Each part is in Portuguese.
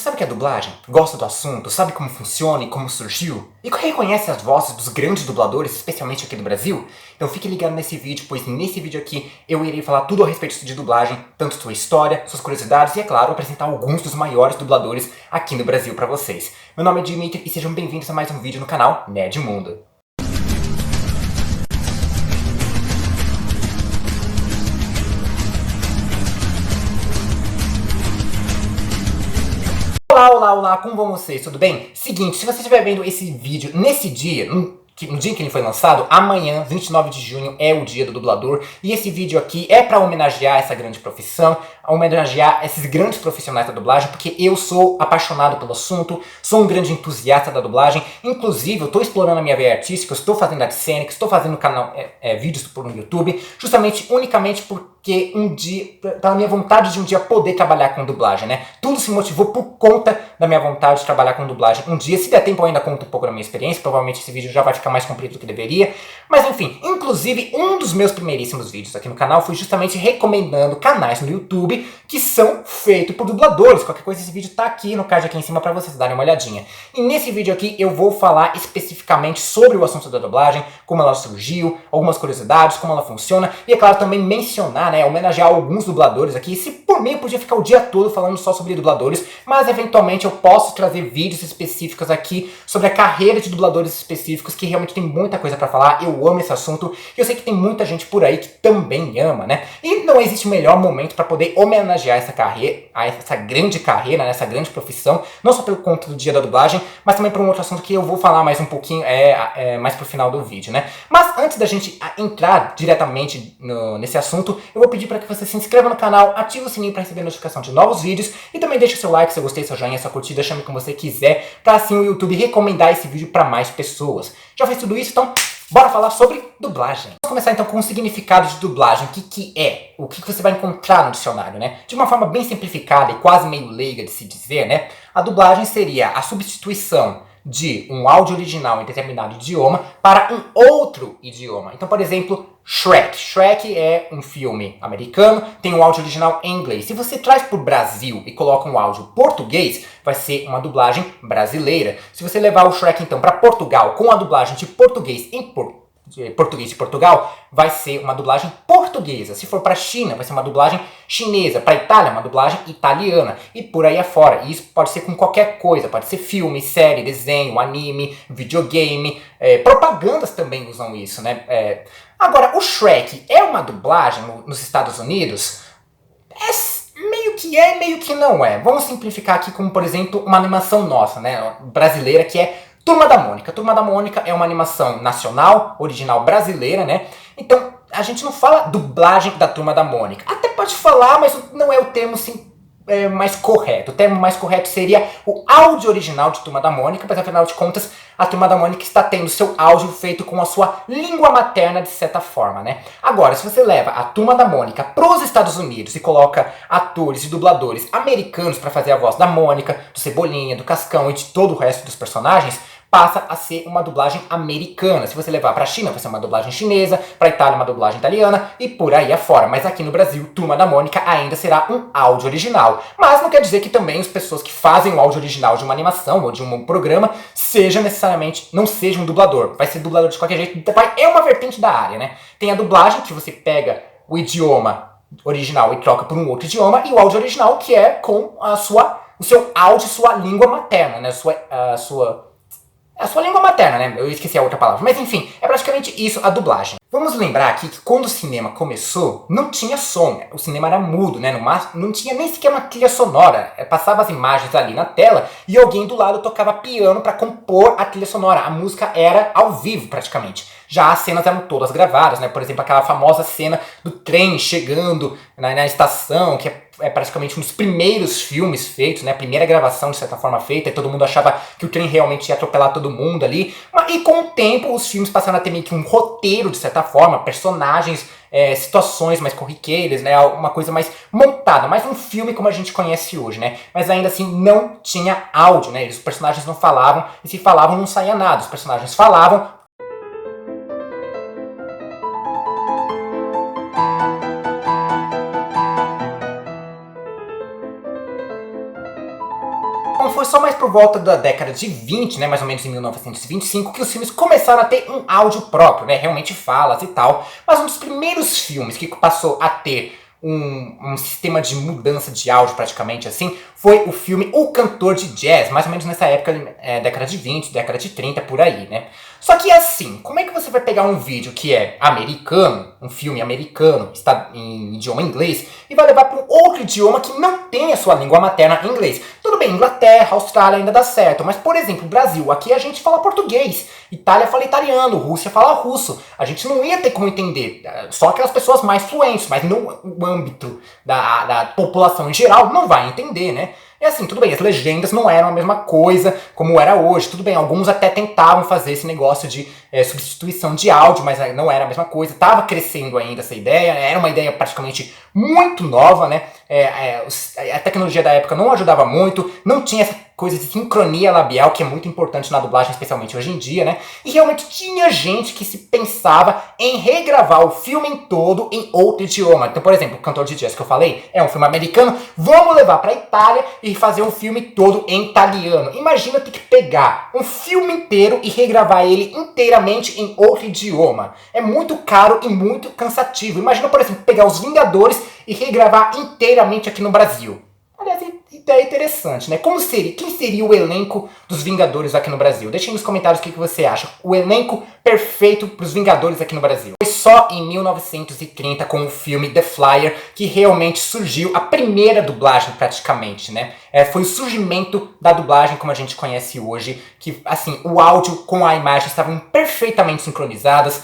sabe o que é dublagem? Gosta do assunto? Sabe como funciona e como surgiu? E reconhece as vozes dos grandes dubladores, especialmente aqui do Brasil? Então fique ligado nesse vídeo, pois nesse vídeo aqui eu irei falar tudo a respeito de dublagem, tanto sua história, suas curiosidades e, é claro, apresentar alguns dos maiores dubladores aqui no Brasil para vocês. Meu nome é Dimitri e sejam bem-vindos a mais um vídeo no canal Nerd Mundo. Olá, como vão vocês? Tudo bem? Seguinte, se você estiver vendo esse vídeo nesse dia, no dia em que ele foi lançado, amanhã, 29 de junho, é o dia do dublador, e esse vídeo aqui é para homenagear essa grande profissão, homenagear esses grandes profissionais da dublagem, porque eu sou apaixonado pelo assunto, sou um grande entusiasta da dublagem, inclusive eu estou explorando a minha veia artística, eu estou fazendo artes cênicas, estou fazendo vídeos no YouTube, unicamente porque um dia, pela minha vontade de um dia poder trabalhar com dublagem, né? Tudo se motivou por conta da minha vontade de trabalhar com dublagem. Um dia, se der tempo, eu ainda conto um pouco da minha experiência, provavelmente esse vídeo já vai ficar mais comprido do que deveria. Mas enfim, inclusive um dos meus primeiríssimos vídeos aqui no canal foi justamente recomendando canais no YouTube que são feitos por dubladores. Qualquer coisa, esse vídeo tá aqui no card aqui em cima para vocês darem uma olhadinha. E nesse vídeo aqui eu vou falar especificamente sobre o assunto da dublagem, como ela surgiu, algumas curiosidades, como ela funciona, e é claro também mencionar, homenagear alguns dubladores aqui. Se por mim eu podia ficar o dia todo falando só sobre dubladores, mas eventualmente eu posso trazer vídeos específicos aqui sobre a carreira de dubladores específicos, que realmente tem muita coisa pra falar. Eu amo esse assunto e eu sei que tem muita gente por aí que também ama, né? E não existe melhor momento para poder homenagear essa carreira, essa grande carreira, essa grande profissão, não só pelo conto do dia da dublagem, mas também por um outro assunto que eu vou falar mais um pouquinho mais pro final do vídeo, né? Mas antes da gente entrar diretamente nesse assunto, eu vou pedir para que você se inscreva no canal, ative o sininho para receber notificação de novos vídeos e também deixe seu like se eu gostei, seu joinha, sua curtida, chame como você quiser, para assim o YouTube recomendar esse vídeo para mais pessoas. Já fez tudo isso? Então bora falar sobre dublagem. Vamos começar então com o significado de dublagem. O que é? O que você vai encontrar no dicionário, né? De uma forma bem simplificada e quase meio leiga de se dizer, né? A dublagem seria a substituição de um áudio original em determinado idioma para um outro idioma. Então, por exemplo, Shrek. Shrek é um filme americano, tem um áudio original em inglês. Se você traz para o Brasil e coloca um áudio português, vai ser uma dublagem brasileira. Se você levar o Shrek então para Portugal com a dublagem de português em português de Portugal, vai ser uma dublagem portuguesa. Se for para a China, vai ser uma dublagem chinesa. Para a Itália, uma dublagem italiana. E por aí afora. E isso pode ser com qualquer coisa. Pode ser filme, série, desenho, anime, videogame. Propagandas também usam isso, né? Agora, o Shrek é uma dublagem nos Estados Unidos? Meio que não é. Vamos simplificar aqui como, por exemplo, uma animação nossa, né? Brasileira, que é Turma da Mônica. Turma da Mônica é uma animação nacional, original brasileira, né? Então, a gente não fala dublagem da Turma da Mônica. Até pode falar, mas não é o termo mais correto. O termo mais correto seria o áudio original de Turma da Mônica, mas afinal de contas, a Turma da Mônica está tendo seu áudio feito com a sua língua materna, de certa forma, né? Agora, se você leva a Turma da Mônica para os Estados Unidos e coloca atores e dubladores americanos para fazer a voz da Mônica, do Cebolinha, do Cascão e de todo o resto dos personagens, passa a ser uma dublagem americana. Se você levar para a China, vai ser uma dublagem chinesa, para a Itália, uma dublagem italiana e por aí afora. Mas aqui no Brasil, Turma da Mônica ainda será um áudio original. Mas não quer dizer que também as pessoas que fazem o áudio original de uma animação ou de um programa não seja um dublador. Vai ser dublador de qualquer jeito. É uma vertente da área, né? Tem a dublagem, que você pega o idioma original e troca por um outro idioma, e o áudio original, que é com o seu áudio, sua língua materna, né? A sua língua materna, né? Eu esqueci a outra palavra. Mas enfim, é praticamente isso a dublagem. Vamos lembrar aqui que quando o cinema começou, não tinha som. O cinema era mudo, né? Não tinha nem sequer uma trilha sonora. Passava as imagens ali na tela e alguém do lado tocava piano para compor a trilha sonora. A música era ao vivo, praticamente. Já as cenas eram todas gravadas, né? Por exemplo, aquela famosa cena do trem chegando na estação, que é praticamente um dos primeiros filmes feitos, né? A primeira gravação, de certa forma, feita, e todo mundo achava que o trem realmente ia atropelar todo mundo ali. E com o tempo, os filmes passaram a ter meio que um roteiro, de certa forma, personagens, situações mais corriqueiras, né? Uma coisa mais montada, mais um filme como a gente conhece hoje, né? Mas ainda assim, não tinha áudio, né? Os personagens não falavam, e se falavam, não saía nada. Os personagens falavam, foi só mais por volta da década de 20, né, mais ou menos em 1925, que os filmes começaram a ter um áudio próprio, né, realmente falas e tal. Mas um dos primeiros filmes que passou a ter um sistema de mudança de áudio praticamente assim, foi o filme O Cantor de Jazz, mais ou menos nessa época, década de 20, década de 30, por aí, né. Só que assim, como é que você vai pegar um vídeo que é americano, um filme americano, está em idioma inglês, e vai levar para um outro idioma que não tem a sua língua materna em inglês? Tudo bem, Inglaterra, Austrália ainda dá certo, mas por exemplo, Brasil, aqui a gente fala português, Itália fala italiano, Rússia fala russo. A gente não ia ter como entender, só aquelas pessoas mais fluentes, mas no âmbito da população em geral não vai entender, né? E assim, tudo bem, as legendas não eram a mesma coisa como era hoje. Tudo bem, alguns até tentavam fazer esse negócio de substituição de áudio, mas não era a mesma coisa. Tava crescendo ainda essa ideia, era uma ideia praticamente muito nova, né? A tecnologia da época não ajudava muito, não tinha essa coisa de sincronia labial, que é muito importante na dublagem, especialmente hoje em dia, né? E realmente tinha gente que se pensava em regravar o filme todo em outro idioma. Então, por exemplo, o Cantor de Jazz que eu falei é um filme americano, vamos levar pra Itália e fazer um filme todo em italiano. Imagina ter que pegar um filme inteiro e regravar ele inteiramente em outro idioma. É muito caro e muito cansativo. Imagina, por exemplo, pegar Os Vingadores e regravar inteiramente aqui no Brasil. Aliás, ideia interessante, né? Quem seria o elenco dos Vingadores aqui no Brasil? Deixa aí nos comentários o que você acha. O elenco perfeito para os Vingadores aqui no Brasil. Foi só em 1930, com o filme The Flyer, que realmente surgiu a primeira dublagem praticamente, né? Foi o surgimento da dublagem como a gente conhece hoje, que assim, o áudio com a imagem estavam perfeitamente sincronizadas,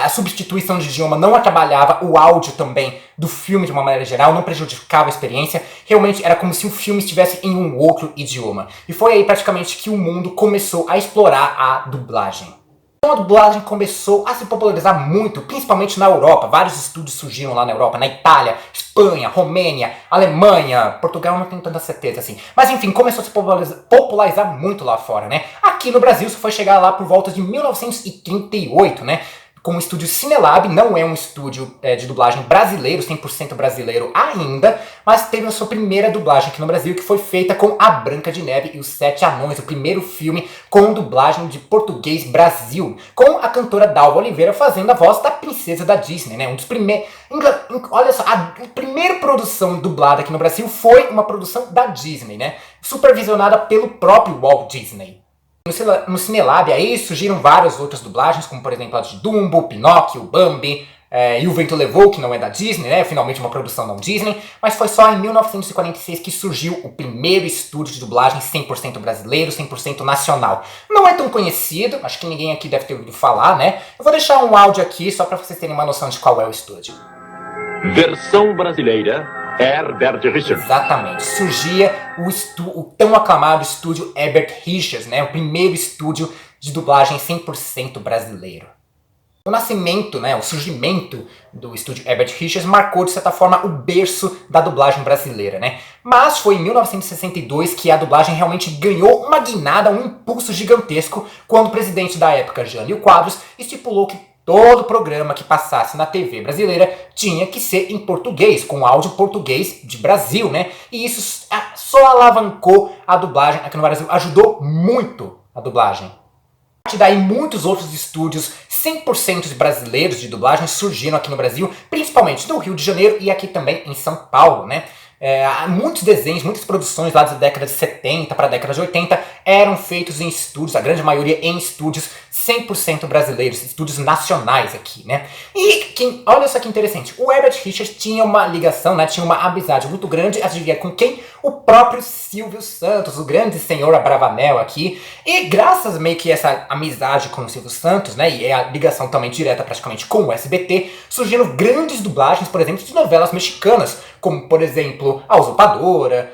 a substituição de idioma não atrapalhava o áudio também do filme de uma maneira geral, não prejudicava a experiência, realmente era como se o filme estivesse em um outro idioma. E foi aí praticamente que o mundo começou a explorar a dublagem. Então a dublagem começou a se popularizar muito, principalmente na Europa. Vários estúdios surgiram lá na Europa, na Itália, Espanha, Romênia, Alemanha, Portugal não tenho tanta certeza assim. Mas enfim, começou a se popularizar muito lá fora, né? Aqui no Brasil isso foi chegar lá por volta de 1938, né? Com o estúdio Cinelab, não é um estúdio de dublagem brasileiro, 100% brasileiro ainda, mas teve a sua primeira dublagem aqui no Brasil, que foi feita com A Branca de Neve e os Sete Anões, o primeiro filme com dublagem de português Brasil, com a cantora Dalva Oliveira fazendo a voz da princesa da Disney, né? Um dos primeiros... Olha só, a primeira produção dublada aqui no Brasil foi uma produção da Disney, né? Supervisionada pelo próprio Walt Disney. No Cinelab aí surgiram várias outras dublagens, como por exemplo a de Dumbo, Pinóquio, Bambi, e O Vento Levou, que não é da Disney, né? Finalmente uma produção não Disney, mas foi só em 1946 que surgiu o primeiro estúdio de dublagem 100% brasileiro, 100% nacional. Não é tão conhecido, acho que ninguém aqui deve ter ouvido falar, né? Eu vou deixar um áudio aqui só para vocês terem uma noção de qual é o estúdio. Versão brasileira, Herbert Richards. Exatamente. Surgia o tão aclamado estúdio Herbert Richards, né? O primeiro estúdio de dublagem 100% brasileiro. O nascimento, né, o surgimento do estúdio Herbert Richards marcou, de certa forma, o berço da dublagem brasileira, né? Mas foi em 1962 que a dublagem realmente ganhou uma guinada, um impulso gigantesco, quando o presidente da época, Jânio Quadros, estipulou que todo programa que passasse na TV brasileira tinha que ser em português, com áudio português de Brasil, né? E isso só alavancou a dublagem aqui no Brasil, ajudou muito a dublagem. A partir daí, muitos outros estúdios 100% brasileiros de dublagem surgiram aqui no Brasil, principalmente no Rio de Janeiro e aqui também em São Paulo, né? Muitos desenhos, muitas produções lá da década de 70 para a década de 80 eram feitos em estúdios, a grande maioria em estúdios 100% brasileiros, estúdios nacionais aqui, né? E olha só que interessante, o Herbert Richards tinha uma ligação, né, tinha uma amizade muito grande, adivinha com quem? O próprio Silvio Santos, o grande senhor Abravanel aqui. E graças meio que essa amizade com o Silvio Santos, né, e a ligação também direta praticamente com o SBT, surgiram grandes dublagens, por exemplo, de novelas mexicanas, como por exemplo A Usurpadora,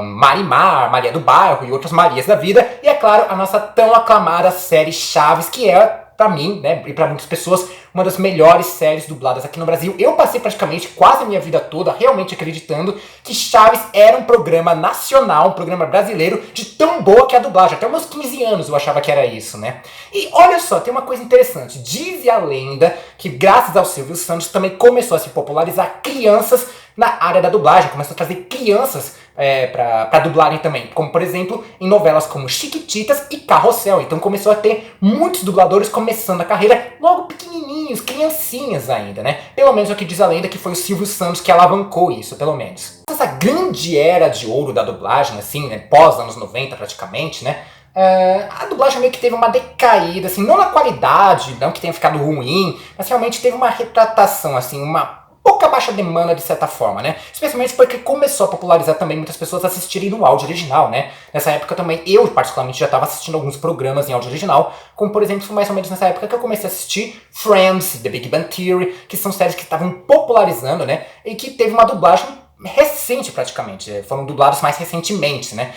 Marimar, Maria do Bairro e outras Marias da vida, e é claro, a nossa tão aclamada série Chaves, que é, pra mim, né, e pra muitas pessoas, uma das melhores séries dubladas aqui no Brasil. Eu passei praticamente quase a minha vida toda realmente acreditando que Chaves era um programa nacional, um programa brasileiro, de tão boa que é a dublagem. Até meus 15 anos eu achava que era isso, né? E olha só, tem uma coisa interessante. Diz a lenda que graças ao Silvio Santos também começou a se popularizar crianças na área da dublagem, começou a trazer crianças pra dublarem também, como por exemplo em novelas como Chiquititas e Carrossel. Então começou a ter muitos dubladores começando a carreira logo pequenininhos, criancinhas ainda, né? Pelo menos é o que diz a lenda, que foi o Silvio Santos que alavancou isso, pelo menos. Essa grande era de ouro da dublagem, assim, né, pós anos 90 praticamente, né? A dublagem meio que teve uma decaída, assim, não na qualidade, não que tenha ficado ruim, mas realmente teve uma retratação, assim, uma pouca baixa demanda de certa forma, né? Especialmente porque começou a popularizar também muitas pessoas assistirem no áudio original, né? Nessa época também eu particularmente já estava assistindo alguns programas em áudio original, como por exemplo, foi mais ou menos nessa época que eu comecei a assistir Friends, The Big Bang Theory, que são séries que estavam popularizando, né? E que teve uma dublagem recente praticamente, foram dublados mais recentemente, né?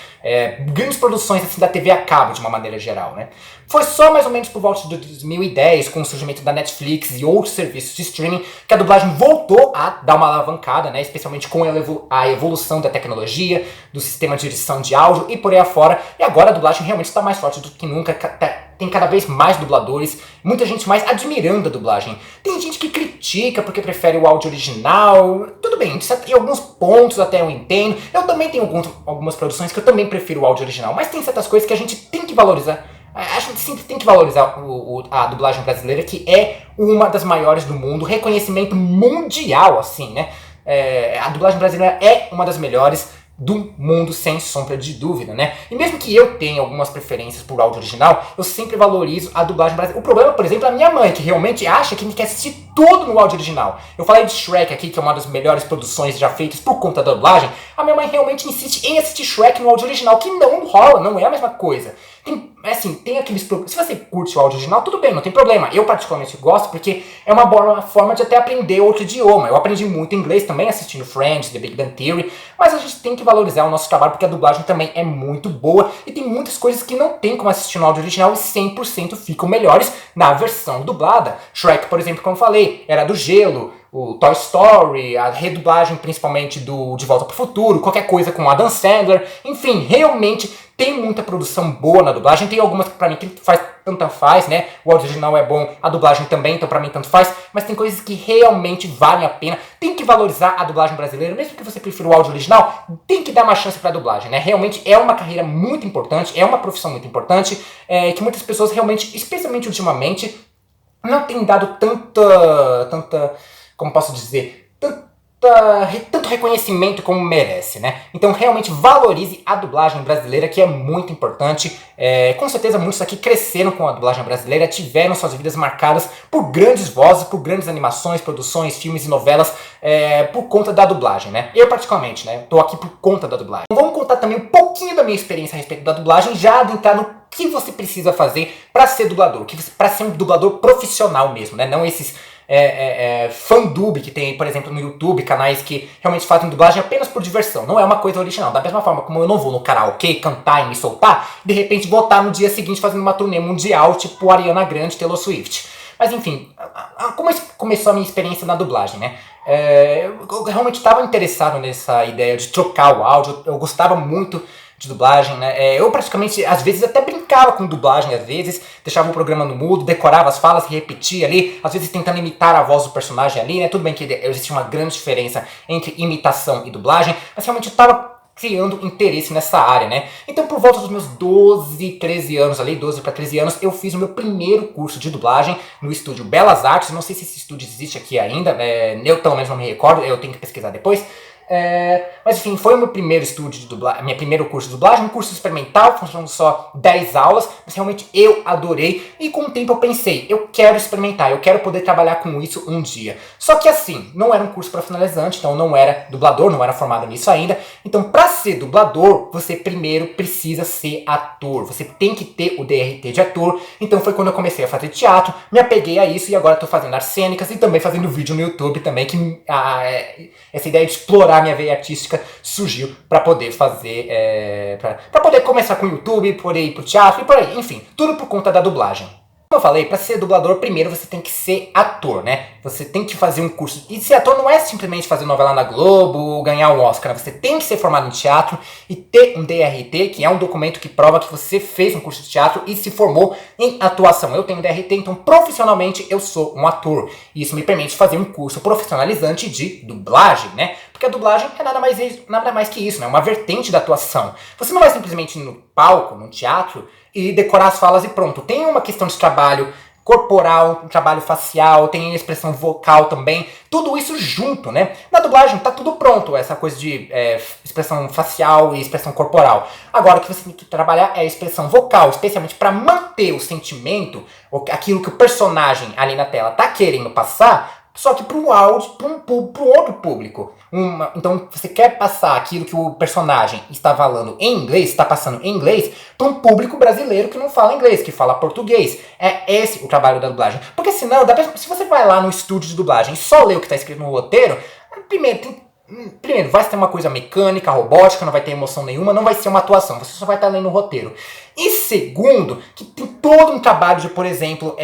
Grandes produções assim da TV a cabo de uma maneira geral, né? Foi só mais ou menos por volta de 2010, com o surgimento da Netflix e outros serviços de streaming, que a dublagem voltou a dar uma alavancada, né? Especialmente com a evolução da tecnologia, do sistema de edição de áudio e por aí afora. E agora a dublagem realmente está mais forte do que nunca, tem cada vez mais dubladores, muita gente mais admirando a dublagem. Tem gente que critica porque prefere o áudio original, tudo bem, em alguns pontos até eu entendo. Eu também tenho algumas produções que eu também prefiro o áudio original, mas tem certas coisas que a gente tem que valorizar. A gente sempre tem que valorizar a dublagem brasileira, que é uma das maiores do mundo, reconhecimento mundial, assim, né? A dublagem brasileira é uma das melhores do mundo, sem sombra de dúvida, né? E mesmo que eu tenha algumas preferências por áudio original, eu sempre valorizo a dublagem brasileira. O problema, por exemplo, é a minha mãe, que realmente acha que a gente quer assistir tudo no áudio original. Eu falei de Shrek aqui, que é uma das melhores produções já feitas por conta da dublagem. A minha mãe realmente insiste em assistir Shrek no áudio original, que não rola, não é a mesma coisa. Tem aqueles... Se você curte o áudio original, tudo bem, não tem problema. Eu particularmente gosto porque é uma boa forma de até aprender outro idioma. Eu aprendi muito inglês também assistindo Friends, The Big Bang Theory, mas a gente tem que valorizar o nosso trabalho porque a dublagem também é muito boa e tem muitas coisas que não tem como assistir no áudio original e 100% ficam melhores na versão dublada. Shrek, por exemplo, como eu falei, era do gelo, o Toy Story, a redublagem principalmente do De Volta pro Futuro, qualquer coisa com Adam Sandler, enfim, realmente tem muita produção boa na dublagem, tem algumas que pra mim tanto faz, né? O áudio original é bom, a dublagem também, então pra mim tanto faz, mas tem coisas que realmente valem a pena. Tem que valorizar a dublagem brasileira, mesmo que você prefira o áudio original, tem que dar uma chance pra dublagem, né? Realmente é uma carreira muito importante, é uma profissão muito importante, que muitas pessoas realmente, especialmente ultimamente, não têm dado tanta, como posso dizer, tanto reconhecimento como merece, né? Então realmente valorize a dublagem brasileira, que é muito importante. Com certeza muitos aqui cresceram com a dublagem brasileira, tiveram suas vidas marcadas por grandes vozes, por grandes animações, produções, filmes e novelas, por conta da dublagem, né? Eu particularmente, né? Tô aqui por conta da dublagem. Vamos contar também um pouquinho da minha experiência a respeito da dublagem, já adentrar no que você precisa fazer para ser dublador, para ser um dublador profissional mesmo, né? Não esses fandub que tem, por exemplo, no YouTube, canais que realmente fazem dublagem apenas por diversão. Não é uma coisa original. Da mesma forma como eu não vou no karaokê cantar e me soltar, de repente vou estar no dia seguinte fazendo uma turnê mundial, tipo Ariana Grande, Taylor Swift. Mas enfim, como começou a minha experiência na dublagem, né? Eu realmente estava interessado nessa ideia de trocar o áudio, eu gostava muito de dublagem, né? Eu praticamente, às vezes, até brincava com dublagem, às vezes, deixava o programa no mudo, decorava as falas, repetia ali, às vezes tentando imitar a voz do personagem ali, né? Tudo bem que existe uma grande diferença entre imitação e dublagem, mas realmente eu estava criando interesse nessa área, né? Então, por volta dos meus 12, 13 anos ali, 12 para 13 anos, eu fiz o meu primeiro curso de dublagem no estúdio Belas Artes. Não sei se esse estúdio existe aqui ainda, eu pelo menos não me recordo, eu tenho que pesquisar depois. Mas enfim, foi o meu primeiro estúdio de dublagem, meu primeiro curso de dublagem, um curso experimental, funcionando só 10 aulas, mas realmente eu adorei e com o tempo eu pensei, eu quero experimentar, eu quero poder trabalhar com isso um dia. Só que assim, não era um curso profissionalizante, então eu não era dublador, não era formado nisso ainda, então para ser dublador, você primeiro precisa ser ator, você tem que ter o DRT de ator, então foi quando eu comecei a fazer teatro, me apeguei a isso e agora estou fazendo artes cênicas e também fazendo vídeo no YouTube também, que essa ideia de explorar a minha veia artística surgiu para poder fazer, para poder começar com o YouTube, poder ir pro teatro e por aí, enfim, tudo por conta da dublagem. Como eu falei, para ser dublador, primeiro você tem que ser ator, né? Você tem que fazer um curso. E ser ator não é simplesmente fazer novela na Globo, ganhar um Oscar, né? Você tem que ser formado em teatro e ter um DRT, que é um documento que prova que você fez um curso de teatro e se formou em atuação. Eu tenho DRT, então profissionalmente eu sou um ator. E isso me permite fazer um curso profissionalizante de dublagem, né? Porque a dublagem é nada mais que isso, né? Uma vertente da atuação. Você não vai simplesmente ir no palco, no teatro, e decorar as falas e pronto. Tem uma questão de trabalho corporal, um trabalho facial, tem expressão vocal também, tudo isso junto, né? Na dublagem tá tudo pronto, essa coisa de expressão facial e expressão corporal. Agora o que você tem que trabalhar é a expressão vocal, especialmente para manter o sentimento, aquilo que o personagem ali na tela tá querendo passar, só que para um áudio, para um outro público. Então você quer passar aquilo que o personagem está falando em inglês, está passando em inglês, para um público brasileiro que não fala inglês, que fala português. É esse o trabalho da dublagem. Porque senão, se você vai lá no estúdio de dublagem e só lê o que está escrito no roteiro, primeiro, vai ser uma coisa mecânica, robótica, não vai ter emoção nenhuma, não vai ser uma atuação, você só vai estar lendo o roteiro. E segundo, que tem todo um trabalho de, por exemplo,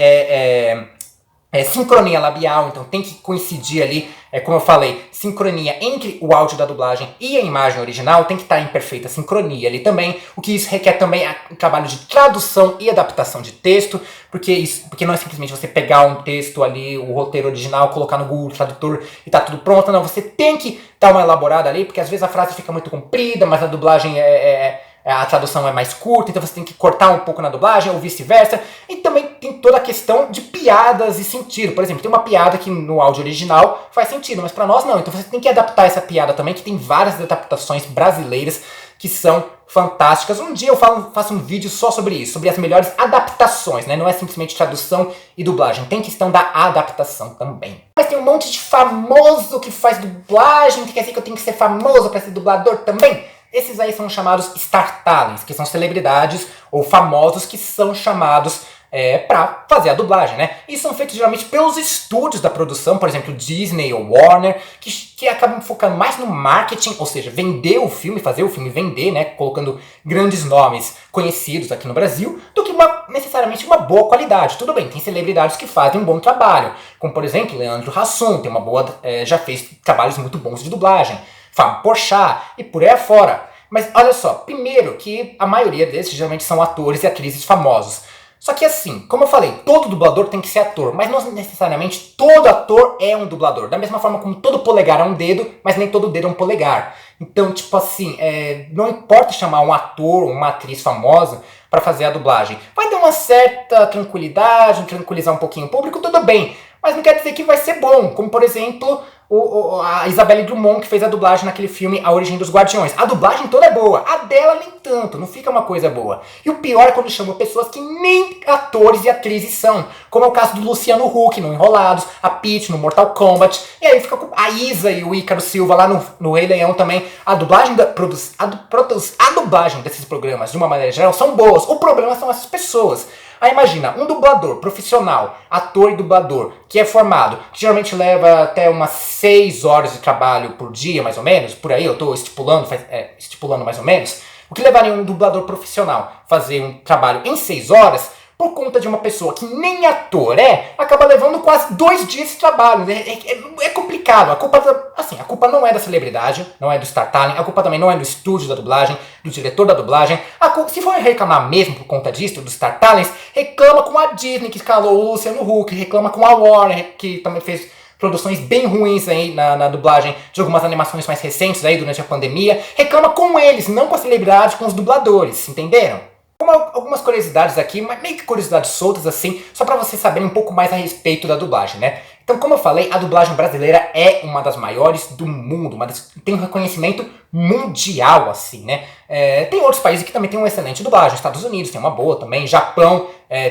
sincronia labial, então tem que coincidir ali, como eu falei, sincronia entre o áudio da dublagem e a imagem original, tem que estar em perfeita sincronia ali também, o que isso requer também um trabalho de tradução e adaptação de texto, porque não é simplesmente você pegar um texto ali, o roteiro original, colocar no Google Tradutor e tá tudo pronto, não, você tem que dar uma elaborada ali, porque às vezes a frase fica muito comprida, mas a dublagem a tradução é mais curta, então você tem que cortar um pouco na dublagem ou vice-versa. E também tem toda a questão de piadas e sentido. Por exemplo, tem uma piada que no áudio original faz sentido, mas para nós não. Então você tem que adaptar essa piada também, que tem várias adaptações brasileiras que são fantásticas. Um dia eu faço um vídeo só sobre isso, sobre as melhores adaptações, né? Não é simplesmente tradução e dublagem, tem questão da adaptação também. Mas tem um monte de famoso que faz dublagem, que quer dizer que eu tenho que ser famoso para ser dublador também. Esses aí são chamados Star Talents, que são celebridades ou famosos que são chamados para fazer a dublagem, né? E são feitos geralmente pelos estúdios da produção, por exemplo, Disney ou Warner, que acabam focando mais no marketing, ou seja, vender o filme, fazer o filme vender, né? Colocando grandes nomes conhecidos aqui no Brasil, do que necessariamente uma boa qualidade. Tudo bem, tem celebridades que fazem um bom trabalho, como por exemplo, Leandro Hassum, tem uma boa, já fez trabalhos muito bons de dublagem. Fábio Porchat e por aí afora. Mas olha só, primeiro que a maioria desses geralmente são atores e atrizes famosos. Só que assim, como eu falei, todo dublador tem que ser ator, mas não necessariamente todo ator é um dublador. Da mesma forma como todo polegar é um dedo, mas nem todo dedo é um polegar. Então, tipo assim, não importa chamar um ator ou uma atriz famosa para fazer a dublagem. Vai dar uma certa tranquilidade, tranquilizar um pouquinho o público, tudo bem. Mas não quer dizer que vai ser bom, como por exemplo a Isabelle Drummond, que fez a dublagem naquele filme A Origem dos Guardiões. A dublagem toda é boa, a dela nem tanto, não fica uma coisa boa. E o pior é quando chamam pessoas que nem atores e atrizes são, como é o caso do Luciano Huck no Enrolados, a Peach no Mortal Kombat, e aí fica com a Isa e o Ícaro Silva lá no Rei Leão também. A dublagem desses programas, de uma maneira geral, são boas. O problema são essas pessoas. Aí imagina, um dublador profissional, ator e dublador, que é formado, que geralmente leva até umas 6 horas de trabalho por dia, mais ou menos, por aí eu estou estipulando mais ou menos, o que levaria um dublador profissional fazer um trabalho em 6 horas, por conta de uma pessoa que nem ator acaba levando quase 2 dias de trabalho. É complicado. A culpa não é da celebridade, não é do Star Talent, a culpa também não é do estúdio da dublagem, do diretor da dublagem. Se for reclamar mesmo por conta disso, do Star Talents, reclama com a Disney, que escalou o Luciano Huck, reclama com a Warner, que também fez produções bem ruins aí na dublagem de algumas animações mais recentes aí durante a pandemia. Reclama com eles, não com a celebridade, com os dubladores, entenderam? Algumas curiosidades aqui, mas meio que curiosidades soltas assim, só pra vocês saberem um pouco mais a respeito da dublagem, né? Então, como eu falei, a dublagem brasileira é uma das maiores do mundo, tem um reconhecimento mundial, assim, né? Tem outros países que também tem uma excelente dublagem, Estados Unidos tem uma boa também, Japão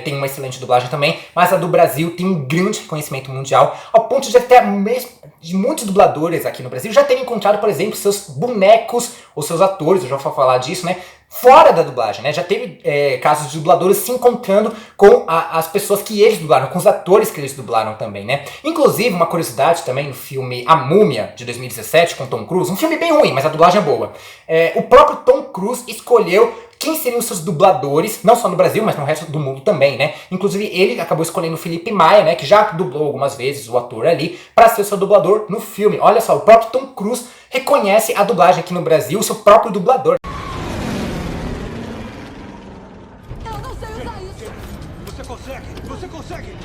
tem uma excelente dublagem também, mas a do Brasil tem um grande reconhecimento mundial, ao ponto de até mesmo de muitos dubladores aqui no Brasil já terem encontrado, por exemplo, seus bonecos ou seus atores, eu já vou falar disso, né? Fora da dublagem, né? Já teve casos de dubladores se encontrando com as pessoas que eles dublaram, com os atores que eles dublaram também, né? Inclusive, uma curiosidade também no filme A Múmia, de 2017, com Tom Cruise, um filme bem ruim, mas a dublagem é boa. O próprio Tom Cruise escolheu quem seriam os seus dubladores, não só no Brasil, mas no resto do mundo também, né? Inclusive, ele acabou escolhendo o Felipe Maia, né? Que já dublou algumas vezes o ator ali, para ser o seu dublador no filme. Olha só, o próprio Tom Cruise reconhece a dublagem aqui no Brasil, o seu próprio dublador. Você consegue!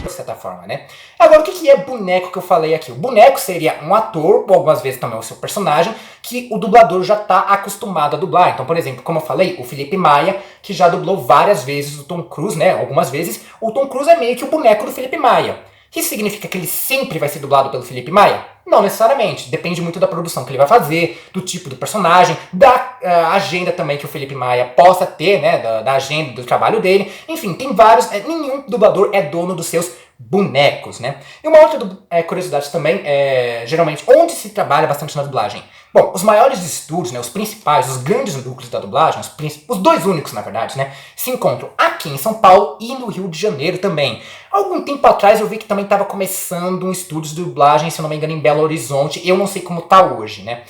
De certa forma, né? Agora, o que é boneco que eu falei aqui? O boneco seria um ator, ou algumas vezes também o seu personagem, que o dublador já está acostumado a dublar. Então, por exemplo, como eu falei, o Felipe Maia, que já dublou várias vezes o Tom Cruise, né? Algumas vezes, o Tom Cruise é meio que o boneco do Felipe Maia. Isso significa que ele sempre vai ser dublado pelo Felipe Maia? Não necessariamente, depende muito da produção que ele vai fazer, do tipo do personagem, da agenda também que o Felipe Maia possa ter, né, da agenda do trabalho dele. Enfim, tem vários, nenhum dublador é dono dos seus bonecos, né? E uma outra curiosidade também é, geralmente, onde se trabalha bastante na dublagem? Bom, os maiores estúdios, né, os principais, os grandes núcleos da dublagem, os dois únicos, na verdade, né, se encontram aqui em São Paulo e no Rio de Janeiro também. Algum tempo atrás eu vi que também estava começando um estúdio de dublagem, se eu não me engano, em Belo Horizonte. Eu não sei como está hoje, né?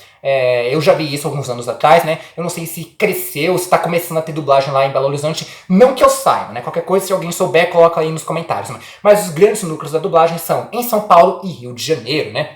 Eu já vi isso alguns anos atrás, né? Eu não sei se cresceu, se está começando a ter dublagem lá em Belo Horizonte. Não que eu saiba, né? Qualquer coisa, se alguém souber, coloca aí nos comentários. Né? Mas os grandes núcleos da dublagem são em São Paulo e Rio de Janeiro, né?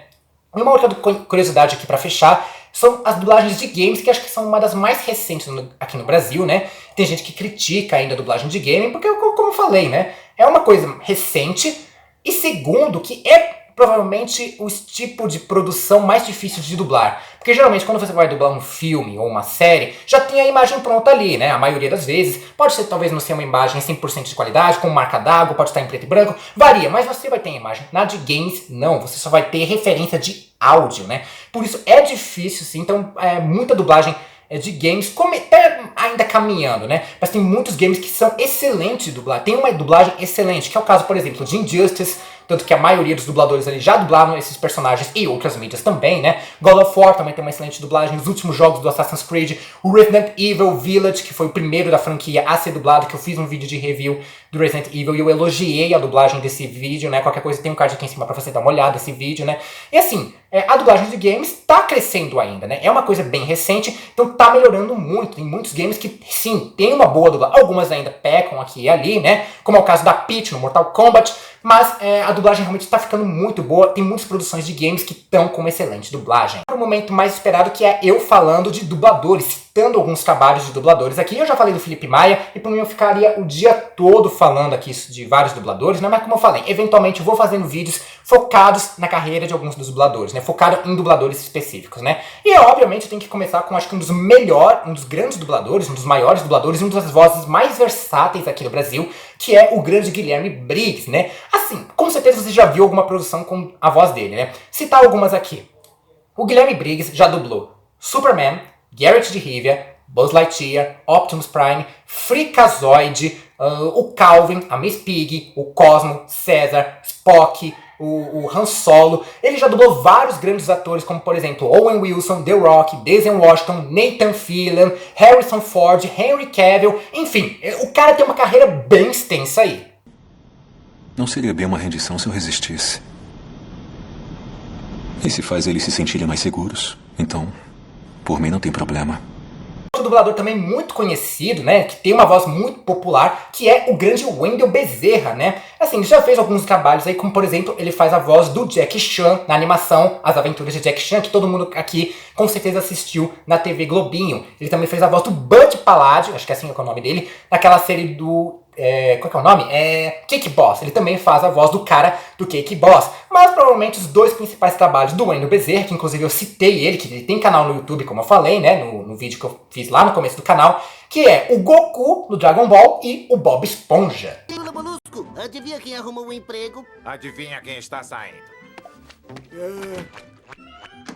E uma outra curiosidade aqui para fechar são as dublagens de games, que acho que são uma das mais recentes aqui no Brasil, né? Tem gente que critica ainda a dublagem de game, porque, como eu falei, né? É uma coisa recente, e segundo, que é provavelmente o tipo de produção mais difícil de dublar. Porque geralmente quando você vai dublar um filme ou uma série, já tem a imagem pronta ali, né? A maioria das vezes. Pode ser talvez não ser uma imagem 100% de qualidade, com marca d'água, pode estar em preto e branco. Varia, mas você vai ter a imagem. Na de games, não. Você só vai ter referência de áudio, né? Por isso é difícil, sim. Então, muita dublagem de games, até ainda caminhando, né? Mas tem muitos games que são excelentes de dublar. Tem uma dublagem excelente, que é o caso, por exemplo, de Injustice, tanto que a maioria dos dubladores ali já dublaram esses personagens e outras mídias também, né? God of War também tem uma excelente dublagem. Os últimos jogos do Assassin's Creed, o Resident Evil Village, que foi o primeiro da franquia a ser dublado, que eu fiz um vídeo de review do Resident Evil e eu elogiei a dublagem desse vídeo, né? Qualquer coisa tem um card aqui em cima pra você dar uma olhada nesse vídeo, né? E assim, a dublagem de games tá crescendo ainda, né? É uma coisa bem recente, então tá melhorando muito. Tem muitos games que, sim, tem uma boa dublagem. Algumas ainda pecam aqui e ali, né? Como é o caso da Peach no Mortal Kombat. Mas a dublagem realmente está ficando muito boa. Tem muitas produções de games que estão com uma excelente dublagem. O momento mais esperado, que é eu falando de dubladores, citando alguns trabalhos de dubladores aqui. Eu já falei do Felipe Maia, e por mim eu ficaria o dia todo falando aqui de vários dubladores, né? Mas como eu falei, eventualmente eu vou fazendo vídeos focados na carreira de alguns dos dubladores, né? Focado em dubladores específicos, né? E obviamente tem que começar com, acho que um dos grandes dubladores, um dos maiores dubladores, e uma das vozes mais versáteis aqui no Brasil, que é o grande Guilherme Briggs, né? Assim, com certeza você já viu alguma produção com a voz dele, né? Citar algumas aqui. O Guilherme Briggs já dublou Superman, Geralt de Rivia, Buzz Lightyear, Optimus Prime, Freakazoid, o Calvin, a Miss Piggy, o Cosmo, César, Spock, o Han Solo. Ele já dublou vários grandes atores, como por exemplo Owen Wilson, The Rock, Denzel Washington, Nathan Fillion, Harrison Ford, Henry Cavill. Enfim, o cara tem uma carreira bem extensa aí. Não seria bem uma rendição se eu resistisse. E se faz eles se sentirem mais seguros, então, por mim não tem problema. Outro dublador também muito conhecido, né, que tem uma voz muito popular, que é o grande Wendell Bezerra, né? Assim, ele já fez alguns trabalhos aí, como por exemplo, ele faz a voz do Jack Chan na animação As Aventuras de Jack Chan, que todo mundo aqui com certeza assistiu na TV Globinho. Ele também fez a voz do Butch Palladio, acho que é assim que é o nome dele, naquela série do... qual que é o nome? Cake Boss. Ele também faz a voz do cara do Cake Boss. Mas provavelmente os dois principais trabalhos do Wendell Bezerra, que inclusive eu citei ele, que ele tem canal no YouTube, como eu falei, né, no vídeo que eu fiz lá no começo do canal, que é o Goku do Dragon Ball e o Bob Esponja. Molusco, adivinha quem arrumou um emprego? Adivinha quem está saindo?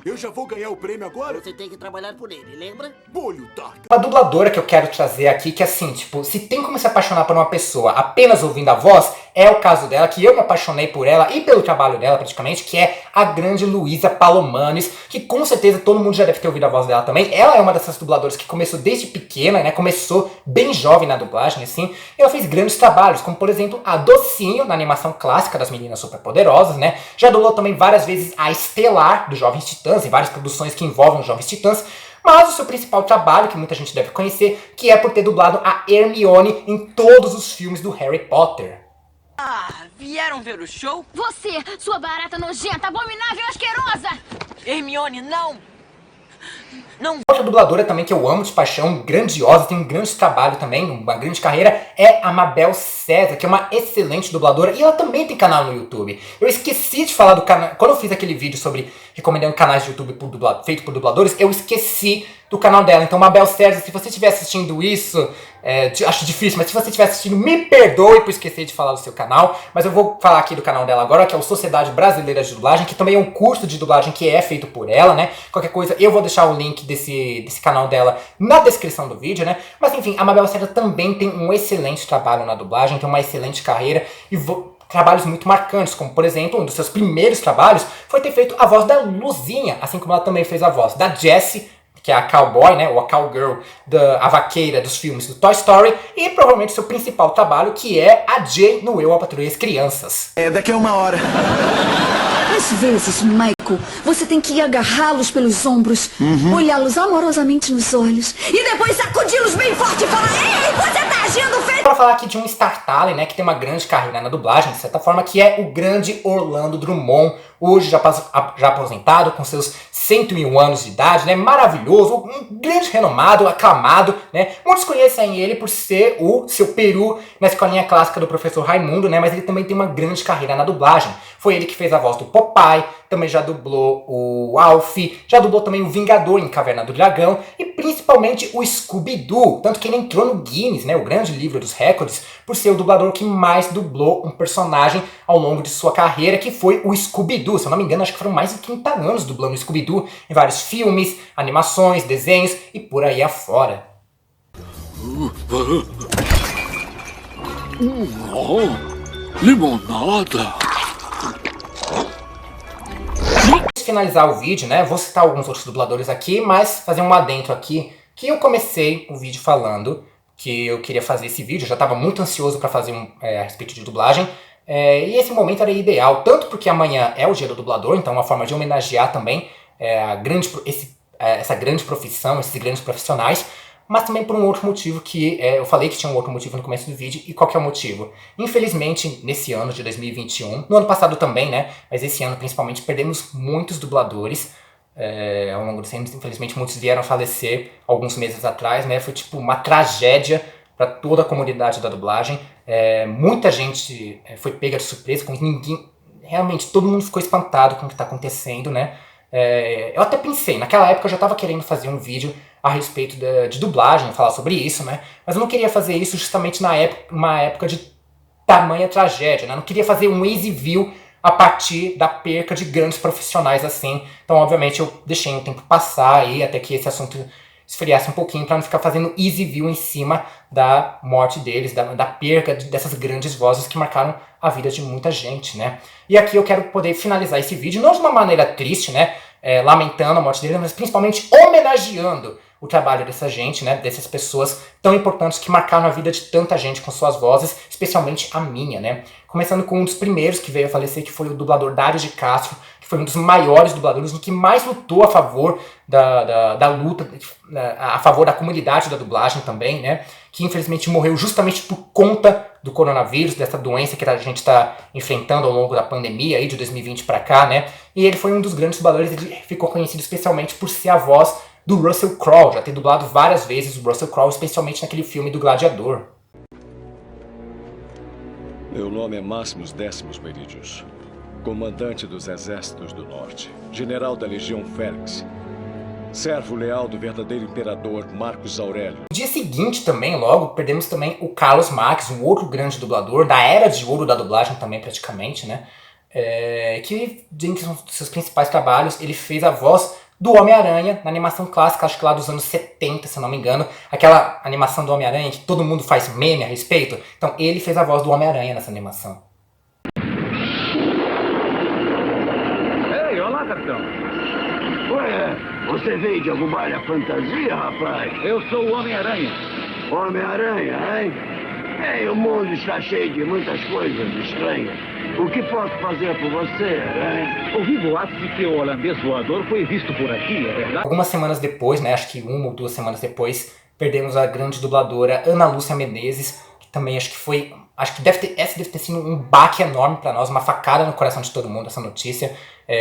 Eu já vou ganhar o prêmio agora? Você tem que trabalhar por ele, lembra? Bolho dark. Uma dubladora que eu quero trazer aqui, que assim, tipo, se tem como se apaixonar por uma pessoa apenas ouvindo a voz, é o caso dela, que eu me apaixonei por ela e pelo trabalho dela praticamente, que é a grande Luísa Palomanes, que com certeza todo mundo já deve ter ouvido a voz dela também. Ela é uma dessas dubladoras que começou desde pequena, né, começou bem jovem na dublagem, assim, e ela fez grandes trabalhos, como por exemplo a Docinho, na animação clássica das Meninas Superpoderosas, né, já dublou também várias vezes a Estelar, dos Jovens Titãs, em várias produções que envolvem os Jovens Titãs, mas o seu principal trabalho, que muita gente deve conhecer, que é por ter dublado a Hermione em todos os filmes do Harry Potter. Ah, vieram ver o show? Você, sua barata nojenta, abominável, asquerosa! Hermione, não! Outra dubladora também que eu amo de paixão, grandiosa, tem um grande trabalho também, uma grande carreira, é a Mabel César, que é uma excelente dubladora e ela também tem canal no YouTube. Eu esqueci de falar do canal, quando eu fiz aquele vídeo sobre recomendando canais de YouTube feito por dubladores, eu esqueci do canal dela. Então, Mabel César, se você estiver assistindo isso, acho difícil, mas se você estiver assistindo, me perdoe por esquecer de falar do seu canal, mas eu vou falar aqui do canal dela agora, que é o Sociedade Brasileira de Dublagem, que também é um curso de dublagem que é feito por ela, né? Qualquer coisa, eu vou deixar o link desse canal dela na descrição do vídeo, né? Mas enfim, a Mabel César também tem um excelente trabalho na dublagem, tem uma excelente carreira e trabalhos muito marcantes, como por exemplo, um dos seus primeiros trabalhos foi ter feito a voz da Luzinha, assim como ela também fez a voz da Jessie, que é a cowboy, né, ou a cowgirl, a vaqueira dos filmes do Toy Story, e provavelmente seu principal trabalho, que é a Jay no Eu, a Patroa e as Crianças. Daqui a 1 hora. Às vezes, Michael, você tem que agarrá-los pelos ombros, olhá-los amorosamente nos olhos e depois sacudi-los bem forte e falar: "Ei, você tá agindo feio!" Para falar aqui de um Star Talent, né, que tem uma grande carreira na dublagem, de certa forma, que é o grande Orlando Drummond, hoje já aposentado, com seus 101 anos de idade, né, maravilhoso, um grande renomado, aclamado, né, muitos conhecem ele por ser o seu peru na escolinha clássica do professor Raimundo, né, mas ele também tem uma grande carreira na dublagem. Foi ele que fez a voz do Popeye, também já dublou o Alf, já dublou também o Vingador em Caverna do Dragão e principalmente o Scooby-Doo, tanto que ele entrou no Guinness, né, o grande livro dos recordes, por ser o dublador que mais dublou um personagem ao longo de sua carreira, que foi o Scooby-Doo. Se eu não me engano, acho que foram mais de 30 anos dublando o Scooby-Doo em vários filmes, animações, desenhos e por aí afora. Limonada! Finalizar o vídeo, né, vou citar alguns outros dubladores aqui, mas fazer um adentro aqui, que eu comecei o vídeo falando que eu queria fazer esse vídeo, eu já estava muito ansioso para fazer a respeito de dublagem, e esse momento era ideal, tanto porque amanhã é o dia do dublador, então é uma forma de homenagear também essa grande profissão, esses grandes profissionais, mas também por um outro motivo que eu falei que tinha um outro motivo no começo do vídeo. E qual que é o motivo? Infelizmente, nesse ano de 2021, no ano passado também, né, mas esse ano principalmente, perdemos muitos dubladores ao longo dos anos. Infelizmente, muitos vieram a falecer alguns meses atrás, né, foi tipo uma tragédia para toda a comunidade da dublagem. Muita gente foi pega de surpresa, com ninguém, realmente todo mundo ficou espantado com o que está acontecendo, né. Eu até pensei, naquela época eu já estava querendo fazer um vídeo a respeito de dublagem, falar sobre isso, né? Mas eu não queria fazer isso justamente numa época de tamanha tragédia, né? Eu não queria fazer um easy view a partir da perca de grandes profissionais assim. Então, obviamente, eu deixei o tempo passar aí até que esse assunto esfriasse um pouquinho para não ficar fazendo easy view em cima da morte deles, da perca dessas grandes vozes que marcaram a vida de muita gente, né? E aqui eu quero poder finalizar esse vídeo, não de uma maneira triste, né? Lamentando a morte deles, mas principalmente homenageando o trabalho dessa gente, né, dessas pessoas tão importantes que marcaram a vida de tanta gente com suas vozes, especialmente a minha, né. Começando com um dos primeiros que veio a falecer, que foi o dublador Dário de Castro, que foi um dos maiores dubladores, que mais lutou a favor da luta, a favor da comunidade da dublagem também, né, que infelizmente morreu justamente por conta do coronavírus, dessa doença que a gente está enfrentando ao longo da pandemia aí de 2020 para cá, né, e ele foi um dos grandes dubladores. Ele ficou conhecido especialmente por ser a voz do Russell Crowe, já ter dublado várias vezes o Russell Crowe, especialmente naquele filme do Gladiador. Meu nome é Máximos Décimos Meridius, comandante dos Exércitos do Norte, general da Legião Félix, servo leal do verdadeiro imperador Marcos Aurélio. No dia seguinte também, logo, perdemos também o Carlos Marques, um outro grande dublador, da era de ouro da dublagem também praticamente, né? Que, dentre os seus principais trabalhos, ele fez a voz do Homem-Aranha, na animação clássica, acho que lá dos anos 70, se não me engano. Aquela animação do Homem-Aranha que todo mundo faz meme a respeito. Então ele fez a voz do Homem-Aranha nessa animação. Ei, olá, capitão. Ué, você veio de alguma área fantasia, rapaz? Eu sou o Homem-Aranha. Homem-Aranha, hein? O mundo está cheio de muitas coisas estranhas. O que posso fazer por você, hein? Ouvi boatos de que o holandês voador foi visto por aqui, é verdade? Algumas semanas depois, né, acho que 1 ou 2 semanas depois, perdemos a grande dubladora Ana Lúcia Menezes, que também acho que essa deve ter sido um baque enorme para nós, uma facada no coração de todo mundo, essa notícia.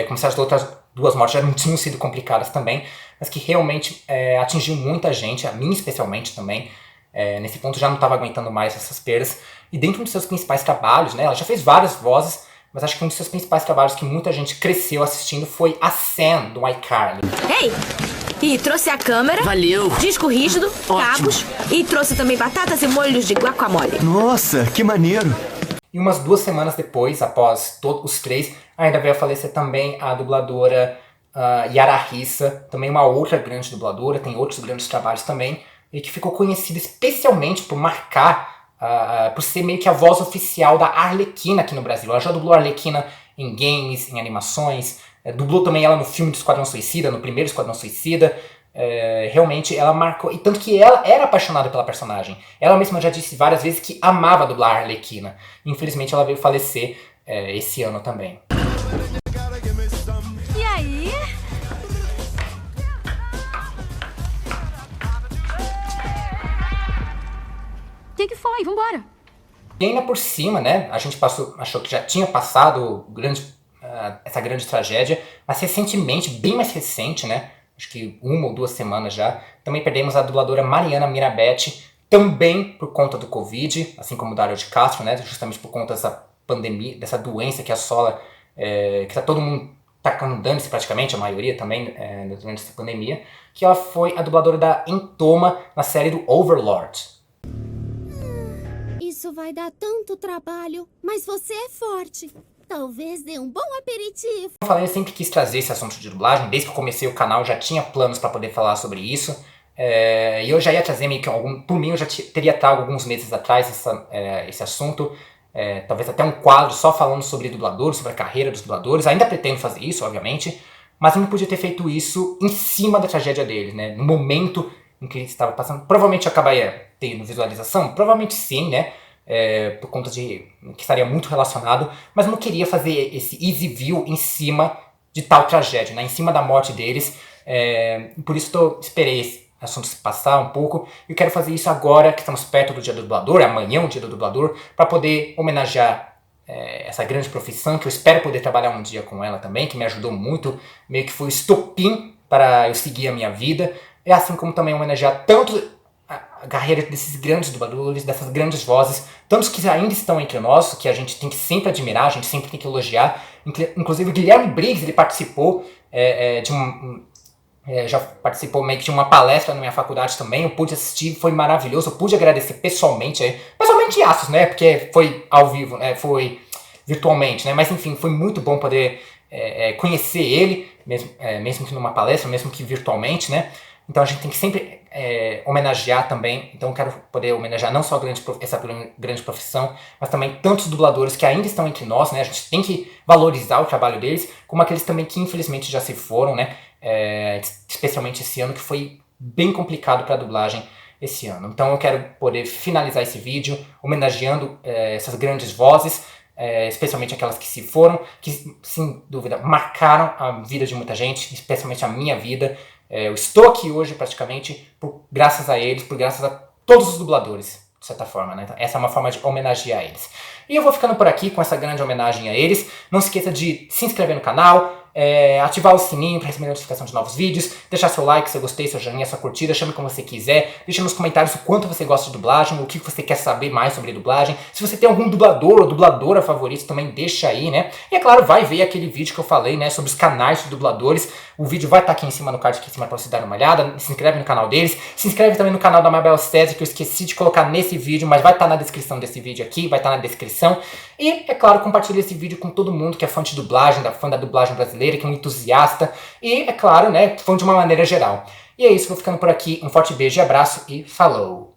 Como se as outras duas mortes já não tinham sido complicadas também, mas que realmente atingiu muita gente, a mim especialmente também. Nesse ponto já não estava aguentando mais essas perdas. E dentro dos seus principais trabalhos, né, ela já fez várias vozes, mas acho que um dos seus principais trabalhos que muita gente cresceu assistindo foi a Sam, do iCarly. Ei! E trouxe a câmera. Valeu. Disco rígido, cabos. E trouxe também batatas e molhos de guacamole. Nossa, que maneiro! E umas 2 semanas depois, após todos os 3, ainda veio a falecer também a dubladora Yara Hissa, também uma outra grande dubladora, tem outros grandes trabalhos também, e que ficou conhecida especialmente por marcar, por ser meio que a voz oficial da Arlequina aqui no Brasil. Ela já dublou a Arlequina em games, em animações, dublou também ela no filme do Esquadrão Suicida, no primeiro Esquadrão Suicida. Realmente ela marcou, e tanto que ela era apaixonada pela personagem. Ela mesma já disse várias vezes que amava dublar a Arlequina. Infelizmente ela veio falecer esse ano também. E aí? O que foi? Vambora! E ainda por cima, né, a gente achou que já tinha passado essa grande tragédia, mas recentemente, bem mais recente, né, acho que 1 ou 2 semanas já, também perdemos a dubladora Mariana Mirabete, também por conta do Covid, assim como o Dario de Castro, né, justamente por conta dessa pandemia, dessa doença que assola, que tá todo mundo tacando dane-se praticamente, a maioria também, durante essa pandemia, que ela foi a dubladora da Entoma na série do Overlord. Isso vai dar tanto trabalho, mas você é forte. Talvez dê um bom aperitivo. Eu falei, eu sempre quis trazer esse assunto de dublagem, desde que eu comecei o canal eu já tinha planos para poder falar sobre isso. E eu já ia trazer meio que por mim eu já teria trago alguns meses atrás esse assunto. Talvez até um quadro só falando sobre dubladores, sobre a carreira dos dubladores. Ainda pretendo fazer isso, obviamente, mas eu não podia ter feito isso em cima da tragédia deles, né? No momento em que ele estava passando. Provavelmente eu acabaria tendo visualização, provavelmente sim, né? Por conta de que estaria muito relacionado, mas não queria fazer esse easy view em cima de tal tragédia, né? Em cima da morte deles. Por isso esperei esse assunto se passar um pouco. Eu quero fazer isso agora que estamos perto do Dia do Dublador, amanhã o Dia do Dublador, para poder homenagear essa grande profissão, que eu espero poder trabalhar um dia com ela também, que me ajudou muito, meio que foi o estopim para eu seguir a minha vida, e assim como também homenagear tanto a carreira desses grandes dubladores, dessas grandes vozes, tantos que ainda estão entre nós, que a gente tem que sempre admirar, a gente sempre tem que elogiar. Inclusive o Guilherme Briggs, ele participou já participou meio que de uma palestra na minha faculdade também, eu pude assistir, foi maravilhoso, eu pude agradecer pessoalmente assos, né, porque foi ao vivo, né, foi virtualmente, né, mas enfim, foi muito bom poder conhecer ele, mesmo que numa palestra, mesmo que virtualmente, né. Então a gente tem que sempre homenagear também. Então eu quero poder homenagear não só essa grande profissão, mas também tantos dubladores que ainda estão entre nós, né? A gente tem que valorizar o trabalho deles, como aqueles também que infelizmente já se foram, né? Especialmente esse ano, que foi bem complicado para a dublagem esse ano. Então eu quero poder finalizar esse vídeo homenageando essas grandes vozes, especialmente aquelas que se foram, que sem dúvida marcaram a vida de muita gente, especialmente a minha vida. Eu estou aqui hoje praticamente graças a eles, graças a todos os dubladores, de certa forma, né? Então, essa é uma forma de homenagear eles. E eu vou ficando por aqui com essa grande homenagem a eles. Não se esqueça de se inscrever no canal, ativar o sininho para receber notificação de novos vídeos, deixar seu like se eu gostei, seu joinha, sua curtida, chame como você quiser, deixa nos comentários o quanto você gosta de dublagem, o que você quer saber mais sobre dublagem. Se você tem algum dublador ou dubladora favorito, também deixa aí, né? E é claro, vai ver aquele vídeo que eu falei, né, sobre os canais de dubladores. O vídeo vai estar aqui em cima, no card aqui em cima, para você dar uma olhada. Se inscreve no canal deles, se inscreve também no canal da Mabel César, que eu esqueci de colocar nesse vídeo, mas vai estar na descrição desse vídeo aqui, vai estar na descrição. E, é claro, compartilha esse vídeo com todo mundo que é fã de dublagem, fã da dublagem brasileira, que é um entusiasta. E, é claro, né, fã de uma maneira geral. E é isso, vou ficando por aqui. Um forte beijo e abraço e falou!